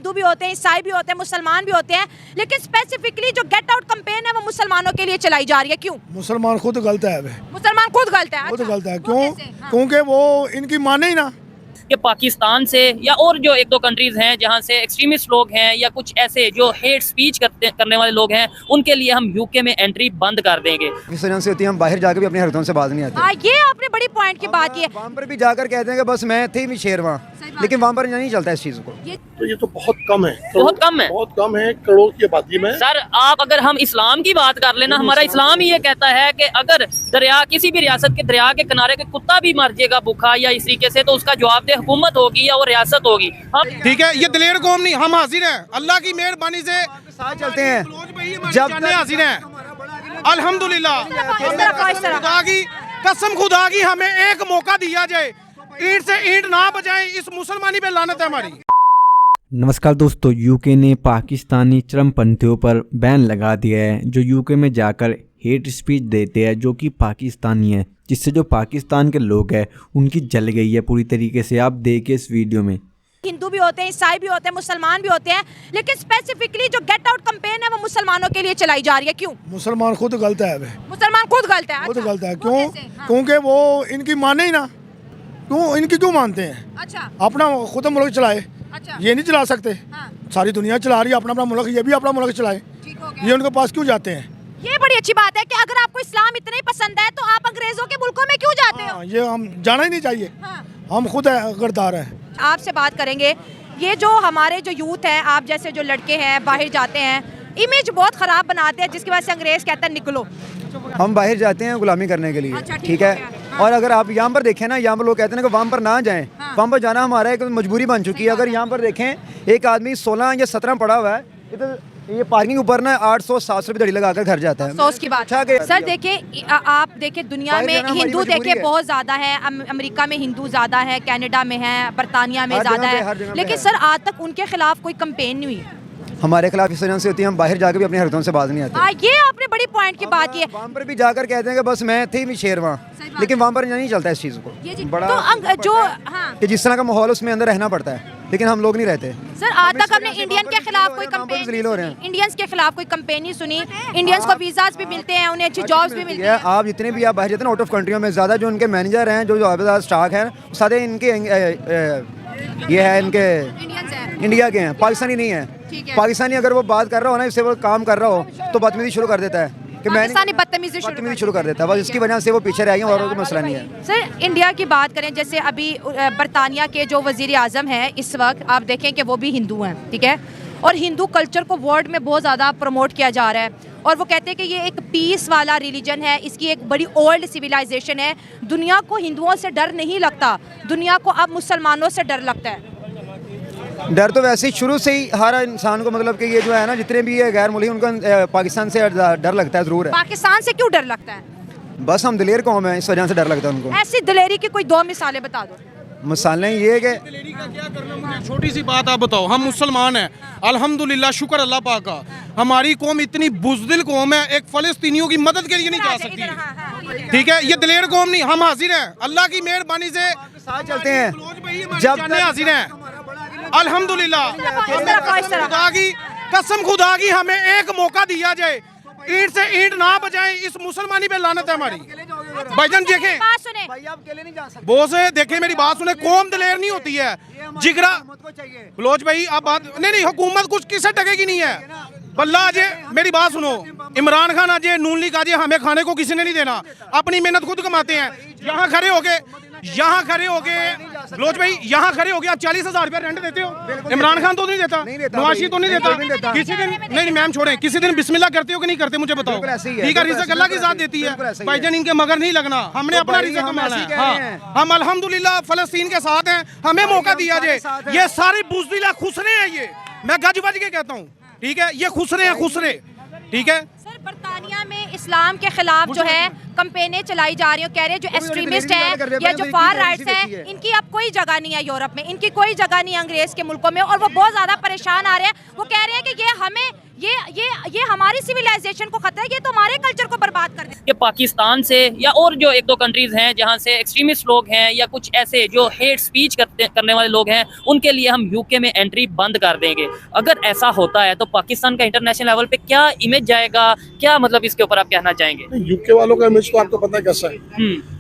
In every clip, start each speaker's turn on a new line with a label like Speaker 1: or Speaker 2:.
Speaker 1: हिंदू भी होते हैं, ईसाई भी होते हैं, मुसलमान भी होते हैं, लेकिन स्पेसिफिकली जो गेट आउट कैंपेन है वो मुसलमानों के लिए चलाई जा रही है। क्यों?
Speaker 2: मुसलमान खुद गलत है,
Speaker 1: मुसलमान खुद गलत है।
Speaker 2: खुद
Speaker 1: अच्छा,
Speaker 2: गलत है।
Speaker 1: वो
Speaker 2: क्यों?
Speaker 1: कैसे? हाँ।
Speaker 2: क्योंकि वो इनकी माने ही ना।
Speaker 3: कि पाकिस्तान से या और जो एक दो कंट्रीज हैं जहां से एक्सट्रीमिस्ट लोग हैं या कुछ ऐसे जो हेट स्पीच करने वाले लोग हैं, उनके लिए हम यूके में एंट्री बंद कर देंगे।
Speaker 4: इस वजह से होती है, हम बाहर जाकर भी अपनी हरकतों से बाज नहीं आते।
Speaker 1: हाँ, ये आपने बड़ी पॉइंट की बात की है।
Speaker 4: वहाँ पर भी जाकर कहते हैं कि बस मैं थी भी शेर वहाँ, लेकिन वहाँ पर नहीं चलता इस चीज़ को।
Speaker 5: तो ये तो बहुत कम है,
Speaker 3: बहुत कम है,
Speaker 5: बहुत कम है करोड़ की आबादी में।
Speaker 3: सर आप अगर हम इस्लाम की बात कर लेना, हमारा इस्लाम ही ये कहता है कि अगर दरिया किसी भी रियासत के दरिया के किनारे के कुत्ता भी मर जाएगा भूखा या इस तरीके से, तो उसका जवाबदेह हुकूमत होगी या वो रियासत होगी। हम
Speaker 6: ठीक है, ये दलेर कौम नहीं, हम हाजिर हैं अल्लाह की मेहरबानी से
Speaker 4: साथ चलते हैं
Speaker 6: जब हाजिर हैं अल्हम्दुलिल्लाह। खुदा की कसम, खुदा की हमें एक मौका दिया जाए, ईंट से ईंट ना बजाएं, इस मुसलमानी पे लानत है हमारी।
Speaker 7: नमस्कार दोस्तों, यूके ने पाकिस्तानी चरमपंथियों पर बैन लगा दिया है जो यूके में जाकर हेट स्पीच देते हैं जो कि पाकिस्तानी है, जिससे जो पाकिस्तान के लोग हैं उनकी जल गई है पूरी तरीके से। आप देखिए इस वीडियो में।
Speaker 1: हिंदू भी होते हैं, ईसाई भी होते हैं, मुसलमान भी होते हैं, लेकिन स्पेसिफिकली जो गेट आउट कैंपेन है वो मुसलमानों के लिए चलाई जा रही है। क्यों?
Speaker 2: मुसलमान खुद गलत है,
Speaker 1: मुसलमान खुद गलत है।
Speaker 2: खुद
Speaker 1: अच्छा,
Speaker 2: गलत है।
Speaker 1: वो
Speaker 2: क्यों?
Speaker 1: कैसे? हाँ।
Speaker 2: क्योंकि वो इनकी माने ही ना। क्यों? इनकी क्यों मानते हैं?
Speaker 1: अच्छा,
Speaker 2: अपना खुद मुल्क चलाए,
Speaker 1: अच्छा,
Speaker 2: ये नहीं चला सकते।
Speaker 1: हाँ,
Speaker 2: सारी दुनिया चला रही है अपना अपना मुल्क, ये भी अपना मुल्क चलाए।
Speaker 1: ठीक हो गया।
Speaker 2: ये उनके पास क्यों जाते हैं?
Speaker 1: ये बड़ी अच्छी बात है कि अगर आपको इस्लाम इतना ही पसंद है तो आप अंग्रेजों के मुल्कों में क्यों जाते हो?
Speaker 2: हाँ, ये हम जाना ही नहीं चाहिए।
Speaker 1: हाँ।
Speaker 2: हम खुद गरदार हैं।
Speaker 1: आपसे बात करेंगे, ये जो हमारे जो यूथ हैं, आप जैसे जो लड़के हैं बाहर जाते हैं, इमेज बहुत ख़राब बनाते हैं जिसकी वजह से अंग्रेज़ कहता है निकलो।
Speaker 4: हम बाहर जाते हैं गुलामी करने के लिए।
Speaker 1: अच्छा,
Speaker 4: ठीक है।
Speaker 1: हाँ।
Speaker 4: और अगर आप यहाँ पर देखें ना, यहाँ पर लोग कहते हैं कि वहाँ पर ना जाएं,
Speaker 1: हाँ।
Speaker 4: वहाँ पर जाना हमारा एक मजबूरी बन चुकी है। अगर यहाँ पर देखें एक आदमी 16 या 17 पड़ा हुआ है, इधर ये पार्किंग ऊपर ना 800-700 रुपये दड़ी लगाकर घर जाता है।
Speaker 1: अफसोस की बात है। सर देखिए, आप देखिए दुनिया
Speaker 4: बाहर
Speaker 1: में
Speaker 4: जाना हमारी
Speaker 1: हिंदू
Speaker 4: मजबूरी
Speaker 1: देखिए
Speaker 4: है।
Speaker 1: बहुत ज़्यादा है। अमेरिका में हिंदू ज़्यादा है, कनाडा में है, बरतानिया में
Speaker 4: हर
Speaker 1: ज़्यादा
Speaker 4: जगह पे, हर
Speaker 1: है,
Speaker 4: जगह पे
Speaker 1: लेकिन
Speaker 4: है।
Speaker 1: सर आज तक उनके खिलाफ कोई कंपेन नहीं हुई।
Speaker 4: हमारे खिलाफ इस वजह से होती है, हम बाहर जाकर भी अपनी हरकतों से बाज नहीं आते।
Speaker 1: हाँ, ये आपने बड़ी पॉइंट की बात की है।
Speaker 4: वहाँ पर भी जाकर कहते हैं कि बस मैं थी भी शेर वहाँ, लेकिन वहाँ पर नहीं चलता इस चीज़ को। बड़ा
Speaker 1: तो जो हाँ
Speaker 4: कि जिस तरह का माहौल उसमें अंदर रहना पड़ता है, लेकिन हम लोग नहीं रहते।
Speaker 1: सर आज तक हमने इंडियन के खिलाफ कोई
Speaker 4: वहाँ पर
Speaker 1: कंपेन
Speaker 4: जलील हो रहे हैं।
Speaker 1: इंडियंस के खिलाफ कोई कंपेन नहीं सुनी। इंडियंस को वीजास भी मिलते हैं, उन्हें अच्छी जॉब्स भी मिलती हैं।
Speaker 4: आप जितने भी आप बाहर जाते हैं आउट ऑफ कंट्रियों में, ज़्यादा जो उनके मैनेजर हैं, जो स्टाफ हैं, सारे इनके ये है, इनके
Speaker 1: इंडियंस हैं।
Speaker 4: इंडिया के हैं, पाकिस्तानी नहीं है।
Speaker 1: ठीक है।
Speaker 4: पाकिस्तानी अगर वो बात कर रहा हो ना, इससे वो काम कर रहा हो, तो बदतमीजी शुरू कर देता है कि मैं
Speaker 1: पाकिस्तानी बदतमीजी
Speaker 4: शुरू कर देता है। बस इसकी वजह से वो पीछे रह गए और कोई मसला नहीं है।
Speaker 1: सर इंडिया की बात करें, जैसे अभी बरतानिया के जो वजीर आजम हैं इस वक्त, आप देखें कि वो भी हिंदू हैं, ठीक है, और हिंदू कल्चर को वर्ल्ड में बहुत ज़्यादा प्रमोट किया जा रहा है, और वो कहते हैं कि ये एक पीस वाला रिलीजन है, इसकी एक बड़ी ओल्ड सिविलाइजेशन है। दुनिया को हिंदुओं से डर नहीं लगता, दुनिया को अब मुसलमानों से डर लगता है।
Speaker 4: डर तो वैसे ही शुरू से ही हर इंसान को, मतलब कि ये जो है ना, जितने भी ये गैर मुल्की, उनको पाकिस्तान से डर लगता है, ज़रूर है।
Speaker 1: पाकिस्तान से क्यों डर लगता है?
Speaker 4: बस हम दिलेर कौम है, इस वजह से डर लगता है उनको।
Speaker 1: ऐसी दिलेरी की कोई 2 मिसालें बता दो।
Speaker 4: मिसालें ये है कि
Speaker 6: दिलेरी का क्या करना, मुझे छोटी सी बात आप बताओ। हम मुसलमान हैं अल्हम्दुलिल्लाह, शुक्र अल्लाह पाक का। हमारी कौम इतनी बुज़दिल कौम है, एक फ़लस्तीनियों की मदद के लिए नहीं जा सकती। ठीक है, ये दलेर कौम नहीं, हम हाजिर हैं अल्लाह की मेहरबानी से
Speaker 4: साथ चलते हैं
Speaker 6: जब हाजिर हैं अल्हम्दुलिल्लाह। खुदा की कसम, खुदा की हमें एक मौका दिया जाए, ईंट से ईंट ना बजाएं, इस मुसलमानी पे लानत है हमारी। भाईजान देखें,
Speaker 1: बात सुने,
Speaker 6: बोस देखें, मेरी बात सुने, कौम दलेर नहीं होती है, जिगरा। बलोच भाई आप बात नहीं, हुकूमत कुछ किससे टकेगी नहीं है। बल्ला आज मेरी बात सुनो, इमरान खान आज नून लीग आज हमें खाने को किसी ने नहीं देना, अपनी मेहनत खुद कमाते हैं। यहाँ खड़े होके बलोच भाई, यहाँ खड़े होके आप 40,000 रुपया रेंट देते हो। इमरान खान तो नहीं देता, नवाशी तो नहीं देता। किसी दिन नहीं, मैम छोड़े, किसी दिन बिस्मिल्लाह करते हो कि नहीं करते, मुझे बताओ। ठीक है, रिज़्क़ अल्लाह की ज़ात देती है भाईजान, इनके मगर नहीं लगना, हमने अपना रिज़्क़ कमाना है। हाँ, हम अल्हम्दुलिल्लाह फ़लस्तीन के साथ हैं, हमें मौका दिया जाए। ये सारी बुज़दिला खुसरे हैं, ये मैं गज बज के कहता हूँ। ठीक है, ये खुसरे हैं, खुसरे। ठीक है
Speaker 1: सर बरतानिया में इस्लाम के खिलाफ जो है कंपेनें चलाई जा रही हैं, कह रहे हैं जो एक्सट्रीमिस्ट हैं या जो फार राइट्स हैं, इनकी अब कोई जगह नहीं है यूरोप में, इनकी कोई जगह नहीं है अंग्रेज के मुल्कों में, और वो बहुत ज़्यादा परेशान आ रहे हैं। वो कह रहे हैं कि ये हमें ये हमारी सिविलाइजेशन को खतरा है, ये तो हमारे कल्चर को बर्बाद कर दें।
Speaker 3: कि पाकिस्तान से या और जो एक दो कंट्रीज हैं जहां से एक्सट्रीमिस्ट लोग हैं या कुछ ऐसे जो हेट स्पीच करने वाले लोग हैं, उनके लिए हम यूके में एंट्री बंद कर देंगे। अगर ऐसा होता है तो पाकिस्तान का इंटरनेशनल लेवल पे क्या इमेज जाएगा, क्या मतलब इसके ऊपर आप कहना चाहेंगे?
Speaker 5: यूके वालों का इमेज तो आपको पता है कैसा है।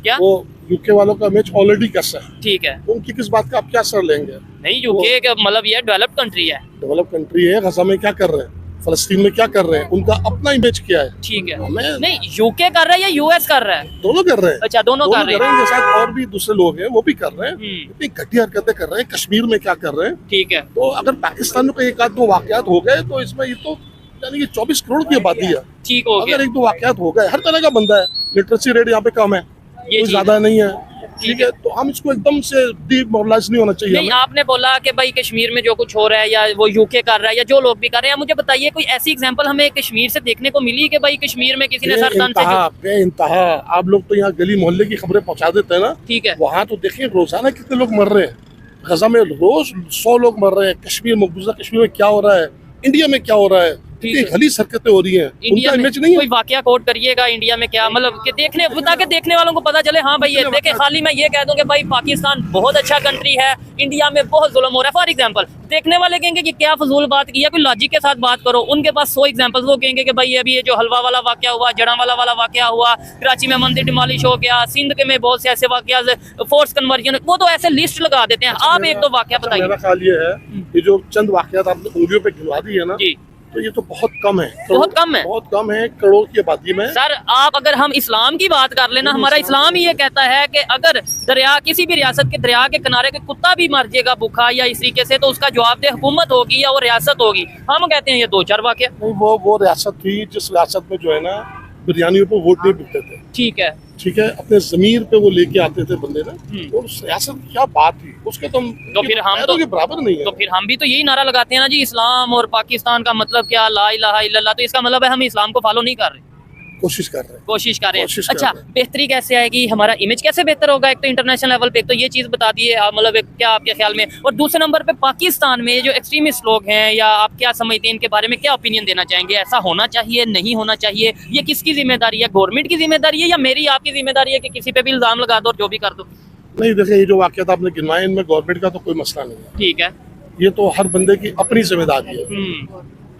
Speaker 3: क्या
Speaker 5: वो यूके वालों का इमेज ऑलरेडी कैसा है,
Speaker 3: ठीक है।
Speaker 5: उनकी किस बात का आप क्या असर लेंगे?
Speaker 3: नहीं, यूके का मतलब ये डेवलप्ड कंट्री है।
Speaker 5: डेवलप कंट्री है, गजा में क्या कर रहे हैं, फलस्तीन में क्या कर रहे हैं, उनका अपना इमेज क्या है।
Speaker 3: ठीक है।
Speaker 5: हमें
Speaker 3: नहीं, यूके कर रहा है या यूएस कर रहा है?
Speaker 5: दोनों कर रहे हैं।
Speaker 3: अच्छा, दोनों कर रहे हैं।
Speaker 5: इनके साथ और भी दूसरे लोग हैं, वो भी कर रहे हैं। इतनी घटिया हरकतें कर रहे हैं। कश्मीर में क्या कर रहे हैं।
Speaker 3: ठीक है।
Speaker 5: तो अगर पाकिस्तान में कोई एक आध दो वाकयात हो गए तो इसमें ये तो यानी कि 24 करोड़ की आबादी है।
Speaker 3: ठीक हो गया।
Speaker 5: अगर एक दो वाकयात हो गए, हर तरह का बंदा है, लिटरेसी रेट यहाँ पे कम है,
Speaker 3: ये
Speaker 5: कोई ज्यादा नहीं है। ठीक है, तो हम इसको एकदम से डिमोरलाइज नहीं होना चाहिए।
Speaker 3: नहीं, आपने बोला कि भाई कश्मीर में जो कुछ हो रहा है या वो यूके कर रहा है या जो लोग भी कर रहे हैं, मुझे बताइए कोई ऐसी एग्जांपल हमें कश्मीर से देखने को मिली कि भाई कश्मीर में किसी ने सरतन से
Speaker 5: बेइंतहा आप लोग तो यहाँ गली मोहल्ले की खबरें पहुँचा देते हैं ना।
Speaker 3: ठीक है।
Speaker 5: वहाँ तो देखिए रोजाना कितने लोग मर रहे हैं। गजा में रोज 100 लोग मर रहे हैं। कश्मीर मकबूजा कश्मीर में क्या हो रहा है, इंडिया में क्या हो रहा है, गली हरकतें हो रही हैं।
Speaker 3: इंडिया
Speaker 5: उनका
Speaker 3: में
Speaker 5: इमेज नहीं है।
Speaker 3: कोई वाकया कोट करिएगा इंडिया में क्या मतलब कि देखने ताकि देखने वालों को पता चले, हाँ भाई ये देखे। खाली मैं ये कह दूं कि भाई पाकिस्तान बहुत अच्छा कंट्री है, इंडिया में बहुत जुल्म हो रहा है, फॉर एग्जांपल देखने वाले कहेंगे कि क्या फजूल बात की है, कोई लॉजिक के साथ बात करो। उनके पास 100 एग्जांपल्स, वो कहेंगे कि भाई अभी ये जो हलवा वाला वाकया हुआ, जड़ावाला वाला वाकया हुआ, कराची में मंदिर डिमोलिश हो गया, सिंध के में बहुत से ऐसे वाकया, फोर्स कन्वर्जन, वो तो ऐसे लिस्ट लगा देते हैं। आप एक दो वाकया बताइए।
Speaker 5: मेरा ख्याल ये है कि जो चंद वाकयात आपने उंगलियों पे गिनवा दी है ना, तो ये तो बहुत कम है।
Speaker 3: बहुत कम है,
Speaker 5: बहुत कम है करोड़ की आबादी में।
Speaker 3: सर आप अगर हम इस्लाम की बात कर लेना, हमारा इस्लाम ही ये कहता है कि अगर दरिया किसी भी रियासत के दरिया के किनारे के कुत्ता भी मर जाएगा भूखा या इस तरीके से, तो उसका जवाबदेह हुकूमत होगी या वो रियासत होगी। हम कहते हैं ये 2-4 वाकया।
Speaker 5: नहीं, वो रियासत थी जिस रियासत में जो है ना बिरयानियों पे वोट नहीं बिकते थे।
Speaker 3: ठीक है।
Speaker 5: ठीक है, अपने जमीर पे वो लेके आते थे बंदे ना, और उस रियासत की क्या बात थी उसके तो
Speaker 3: फिर हम तो
Speaker 5: बराबर नहीं है।
Speaker 3: तो फिर हम भी तो यही नारा लगाते हैं ना जी, इस्लाम और पाकिस्तान का मतलब क्या, ला इलाहा इल्लल्लाह। तो इसका मतलब है हम इस्लाम को फॉलो नहीं कर रहे,
Speaker 5: कोशिश कर रहे हैं।
Speaker 3: कोशिश कर रहे हैं। अच्छा, बेहतरी कैसे आएगी, हमारा इमेज कैसे बेहतर होगा? एक तो इंटरनेशनल लेवल पे, एक तो ये चीज़ बता दिए मतलब क्या आपके ख्याल में, और दूसरे नंबर पे पाकिस्तान में जो एक्सट्रीमिस्ट लोग हैं, या आप क्या समझते हैं इनके बारे में, क्या ओपिनियन देना चाहेंगे? ऐसा होना चाहिए, नहीं होना चाहिए? ये किसकी जिम्मेदारी है, गवर्नमेंट की जिम्मेदारी है या मेरी आपकी जिम्मेदारी है कि किसी पे भी इल्जाम लगा दो और जो भी कर दो?
Speaker 5: नहीं, देखिए ये जो वाकयात आपने गिनवाए इनमें गवर्नमेंट का तो कोई मसला नहीं है।
Speaker 3: ठीक है।
Speaker 5: ये तो हर बंदे की अपनी जिम्मेदारी है।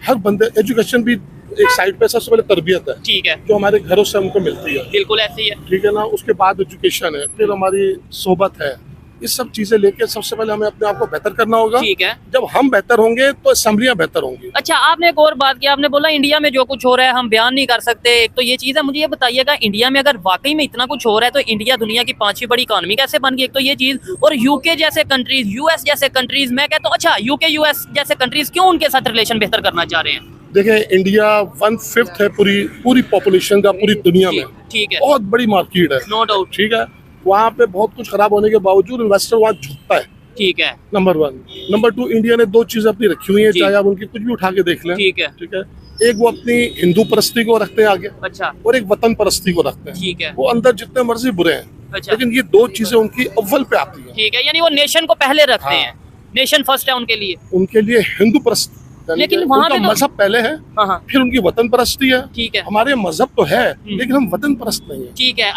Speaker 5: हर बंदे, एजुकेशन भी एक साइड पे सबसे पहले तरबियत है। ठीक है, जो हमारे घरों से हमको मिलती है।
Speaker 3: बिल्कुल ऐसी है।
Speaker 5: ठीक है ना, उसके बाद एजुकेशन है, फिर हमारी सोबत है। इस सब चीजें लेके सबसे पहले हमें अपने आप को बेहतर करना होगा।
Speaker 3: ठीक है।
Speaker 5: जब हम बेहतर होंगे तो असेंबलियां बेहतर होंगी।
Speaker 3: अच्छा, आपने एक और बात की, आपने बोला इंडिया में जो कुछ हो रहा है हम बयान नहीं कर सकते। एक तो ये चीज़ है, मुझे ये बताइएगा इंडिया में अगर वाकई में इतना कुछ हो रहा है तो इंडिया दुनिया की 5वीं बड़ी इकॉनमी कैसे बन गई? एक तो ये चीज़, और यूके जैसे कंट्रीज, यूएस जैसे कंट्रीज, मैं कहता हूँ अच्छा यूके यूएस जैसे कंट्रीज क्यों उनके साथ रिलेशन बेहतर करना चाह रहे हैं?
Speaker 5: देखिए इंडिया 1/5 है पूरी पॉपुलेशन का पूरी दुनिया में।
Speaker 3: ठीक है।
Speaker 5: बहुत बड़ी मार्केट है,
Speaker 3: नो डाउट।
Speaker 5: ठीक है, वहाँ पे बहुत कुछ खराब होने के बावजूद इन्वेस्टर वहाँ झुकता है।
Speaker 3: ठीक है।
Speaker 5: नंबर 1। नंबर 2, इंडिया ने 2 चीजें अपनी रखी हुई है, चाहे आप उनकी कुछ भी उठा के देख लें।
Speaker 3: ठीक है।
Speaker 5: ठीक है, एक वो अपनी हिंदू परस्ती को रखते हैं आगे।
Speaker 3: अच्छा।
Speaker 5: और एक वतन परस्ती को रखते हैं।
Speaker 3: ठीक है।
Speaker 5: वो अंदर जितने मर्जी बुरे हैं।
Speaker 3: अच्छा।
Speaker 5: लेकिन ये 2 चीजें उनकी अव्वल पे आती है।
Speaker 3: ठीक है, यानी वो नेशन को पहले रखते हैं, नेशन फर्स्ट है उनके लिए।
Speaker 5: उनके लिए हिंदू परस्ती,
Speaker 3: लेकिन वहाँ पे तो
Speaker 5: मजहब पहले है, फिर उनकी वतन परस्ती है।
Speaker 3: ठीक है।
Speaker 5: हमारे मजहब तो है लेकिन हम वतन परस्त नहीं है।
Speaker 3: ठीक है।